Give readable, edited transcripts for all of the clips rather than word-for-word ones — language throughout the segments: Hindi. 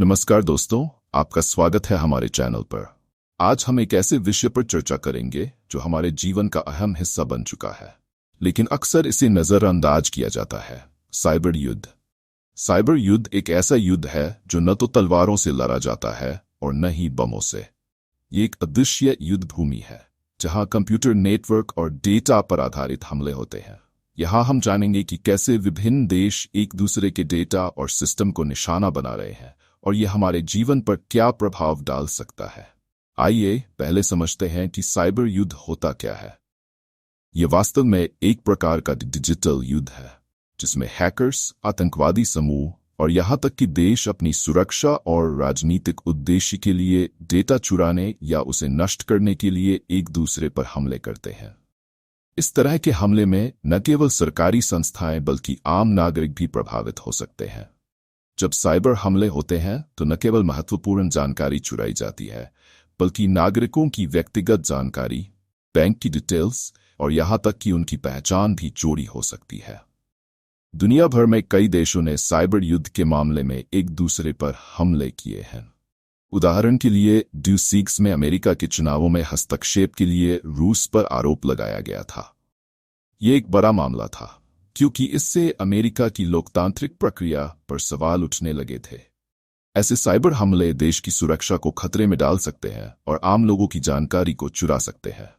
नमस्कार दोस्तों, आपका स्वागत है हमारे चैनल पर। आज हम एक ऐसे विषय पर चर्चा करेंगे जो हमारे जीवन का अहम हिस्सा बन चुका है, लेकिन अक्सर इसे नजरअंदाज किया जाता है। साइबर युद्ध। साइबर युद्ध एक ऐसा युद्ध है जो न तो तलवारों से लड़ा जाता है और न ही बमों से। ये एक अदृश्य युद्ध भूमि है जहां कंप्यूटर नेटवर्क और डेटा पर आधारित हमले होते हैं। यहाँ हम जानेंगे कि कैसे विभिन्न देश एक दूसरे के डेटा और सिस्टम को निशाना बना रहे हैं और ये हमारे जीवन पर क्या प्रभाव डाल सकता है। आइए पहले समझते हैं कि साइबर युद्ध होता क्या है। ये वास्तव में एक प्रकार का डिजिटल युद्ध है जिसमें हैकर्स, आतंकवादी समूह और यहाँ तक कि देश अपनी सुरक्षा और राजनीतिक उद्देश्य के लिए डेटा चुराने या उसे नष्ट करने के लिए एक दूसरे पर हमले करते हैं। इस तरह के हमले में न केवल सरकारी संस्थाएं बल्कि आम नागरिक भी प्रभावित हो सकते हैं। जब साइबर हमले होते हैं तो न केवल महत्वपूर्ण जानकारी चुराई जाती है बल्कि नागरिकों की व्यक्तिगत जानकारी, बैंक की डिटेल्स और यहाँ तक कि उनकी पहचान भी चोरी हो सकती है। दुनिया भर में कई देशों ने साइबर युद्ध के मामले में एक दूसरे पर हमले किए हैं। उदाहरण के लिए ड्यूसीक्स में अमेरिका के चुनावों में हस्तक्षेप के लिए रूस पर आरोप लगाया गया था। ये एक बड़ा मामला था क्योंकि इससे अमेरिका की लोकतांत्रिक प्रक्रिया पर सवाल उठने लगे थे। ऐसे साइबर हमले देश की सुरक्षा को खतरे में डाल सकते हैं और आम लोगों की जानकारी को चुरा सकते हैं।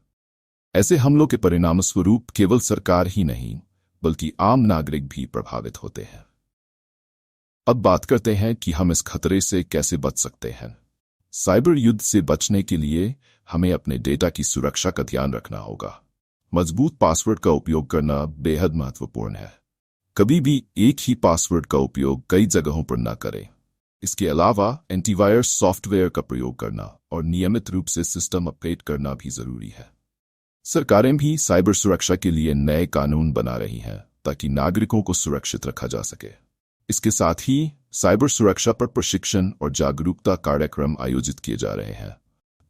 ऐसे हमलों के परिणामस्वरूप केवल सरकार ही नहीं बल्कि आम नागरिक भी प्रभावित होते हैं। अब बात करते हैं कि हम इस खतरे से कैसे बच सकते हैं। साइबर युद्ध से बचने के लिए हमें अपने डेटा की सुरक्षा का ध्यान रखना होगा। मजबूत पासवर्ड का उपयोग करना बेहद महत्वपूर्ण है। कभी भी एक ही पासवर्ड का उपयोग कई जगहों पर न करें। इसके अलावा एंटीवायरस सॉफ्टवेयर का प्रयोग करना और नियमित रूप से सिस्टम अपडेट करना भी जरूरी है। सरकारें भी साइबर सुरक्षा के लिए नए कानून बना रही हैं ताकि नागरिकों को सुरक्षित रखा जा सके। इसके साथ ही साइबर सुरक्षा पर प्रशिक्षण और जागरूकता कार्यक्रम आयोजित किए जा रहे हैं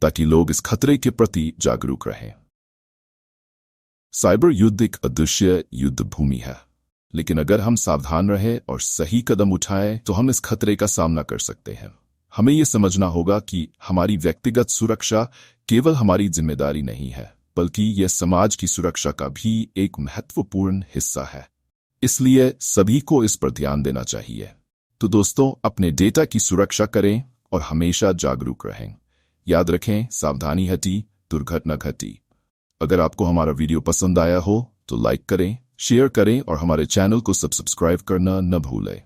ताकि लोग इस खतरे के प्रति जागरूक रहें। साइबर युद्ध एक अदृश्य युद्ध भूमि है, लेकिन अगर हम सावधान रहें और सही कदम उठाएं तो हम इस खतरे का सामना कर सकते हैं। हमें यह समझना होगा कि हमारी व्यक्तिगत सुरक्षा केवल हमारी जिम्मेदारी नहीं है बल्कि यह समाज की सुरक्षा का भी एक महत्वपूर्ण हिस्सा है। इसलिए सभी को इस पर ध्यान देना चाहिए। तो दोस्तों, अपने डेटा की सुरक्षा करें और हमेशा जागरूक रहें। याद रखें, सावधानी हटी दुर्घटना घटी। अगर आपको हमारा वीडियो पसंद आया हो तो लाइक करें, शेयर करें और हमारे चैनल को सब्सक्राइब करना न भूलें।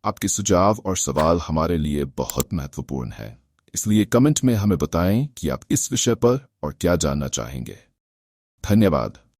आपके सुझाव और सवाल हमारे लिए बहुत महत्वपूर्ण है, इसलिए कमेंट में हमें बताएं कि आप इस विषय पर और क्या जानना चाहेंगे। धन्यवाद।